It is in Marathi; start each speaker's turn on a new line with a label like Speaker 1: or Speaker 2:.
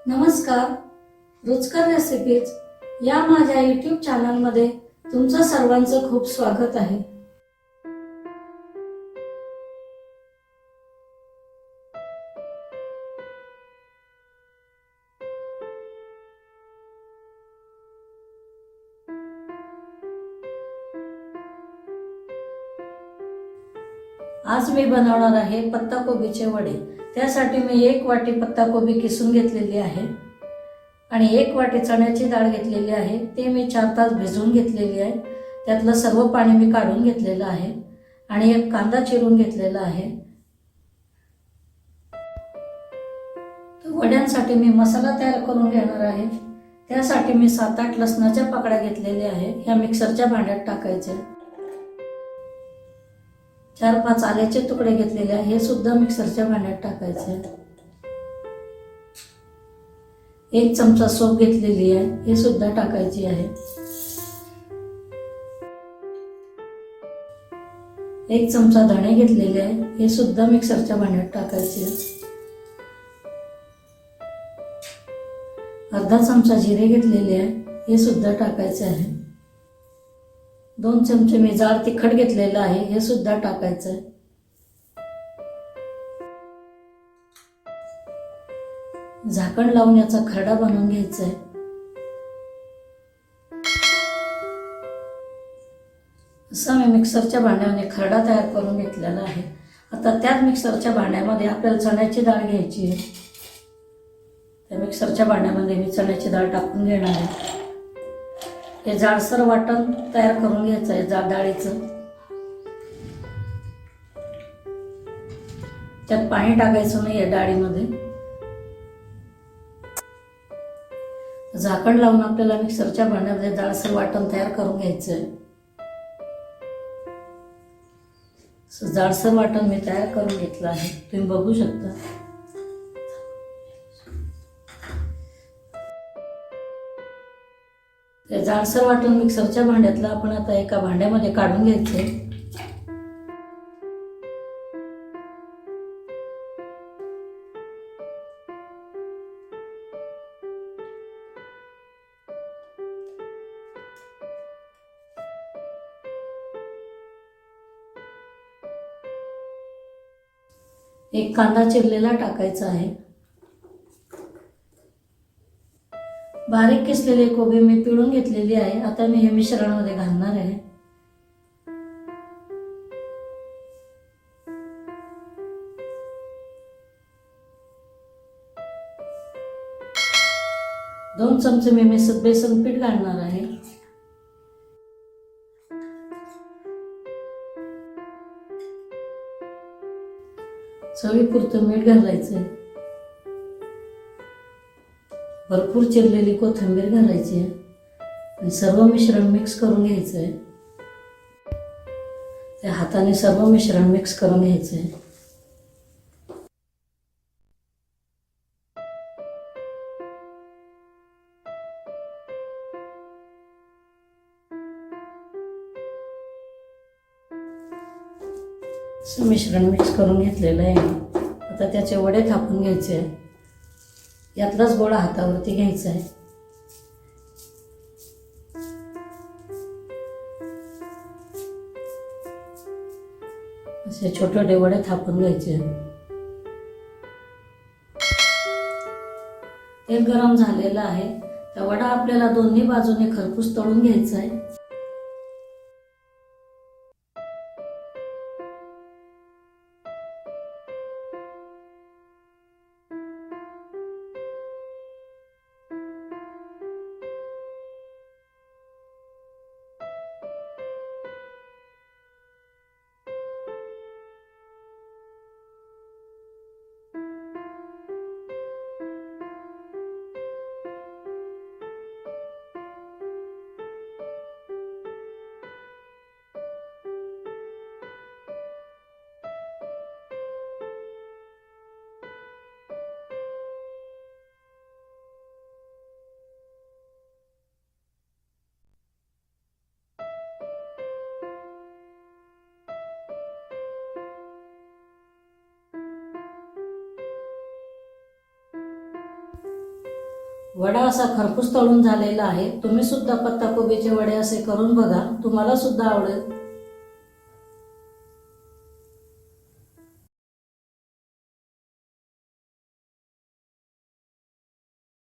Speaker 1: नमस्कार. रुचकर रेसिपीज या माझ्या यूट्यूब चॅनलमध्ये तुमचं सर्वांचं खूप स्वागत आहे. आज मी बनवणार आहे पत्ताकोबीचे वडे. त्यासाठी मी 1 वाटी पत्ताकोबी किसून घेतलेली आहे आणि 1 वाटी चण्याची डाळ घेतलेली आहे. ते मी 4 तास भिजवून घेतलेली आहे. त्यातलं सर्व पाणी मी काढून घेतलेलं आहे आणि 1 कांदा चिरून घेतलेला आहे. वड्यांसाठी मी मसाला तयार करून घेणार आहे. त्यासाठी मी 7-8 लसणाच्या पाकळ्या घेतलेल्या आहे. ह्या मिक्सरच्या भांड्यात टाकायच्या. 4-5 आल्याचे तुकडे घेतलेले आहे. हे सुद्धा मिक्सरच्या भांड्यात टाकायचे. 1 चमचा सोप घेतलेली आहे. हे सुद्धा टाकायची आहे. 1 चमचा धणे घेतलेले आहे. हे सुद्धा मिक्सरच्या भांड्यात टाकायचे. अर्धा चमचा जिरे घेतलेले आहे. हे सुद्धा टाकायचे आहे. 2 चमचे मी जाड तिखट घेतलेलं आहे. हे सुद्धा टाकायचं आहे. झाकण लावून याचा खरडा बनवून घ्यायचा आहे. असा मी मिक्सरच्या भांड्यामध्ये खरडा तयार करून घेतलेला आहे. आता त्याच मिक्सरच्या भांड्यामध्ये आपल्याला चण्याची डाळ घ्यायची आहे. त्या मिक्सरच्या भांड्यामध्ये मी चण्याची डाळ टाकून घेणार आहे. हे जाडसर वाटण तयार करून घ्यायचं आहे डाळीचं. त्यात पाणी टाकायचं नाही आहे डाळीमध्ये. झाकण लावून आपल्याला मिक्सरच्या भांड्यामध्ये जाडसर वाटण तयार करून घ्यायचं आहे. जाडसर वाटण मी तयार करून घेतलं आहे. तुम्ही बघू शकता. ते जाडसर वाटण मिक्सरच्या भांड्यातलं आपण आता एका भांड्यामध्ये काढून घ्यायचे. एक कांदा चिरलेला टाकायचा आहे. बारीक किसलेली कोबी मी पिळून घेतलेली आहे. आता मी हे मिश्रणामध्ये घालणार आहे. दोन चमचे मी बेसन पीठ घालणार आहे. चवीपुरतं मीठ घालायचंय. भरपूर चिरलेली कोथिंबीर घालायची आहे आणि सर्व मिश्रण मिक्स करून घ्यायचं आहे. त्या हाताने सर्व मिश्रण मिक्स करून घ्यायचं आहे. मिश्रण मिक्स करून घेतलेलं आहे. आता त्याचे वडे थापून घ्यायचे आहे. यातलाच गोळा हातावरती घ्यायचा आहे. असे छोटे वडे थापून घ्यायचे. तेल गरम झालेलं आहे. त्या वडा आपल्याला दोन्ही बाजूने खरपूस तळून घ्यायचा आहे. वडा असा खरपूस तळून झालेला आहे. तुम्ही सुद्धा पत्ताकोबीचे वडे असे करून बघा, तुम्हाला सुद्धा आवडेल.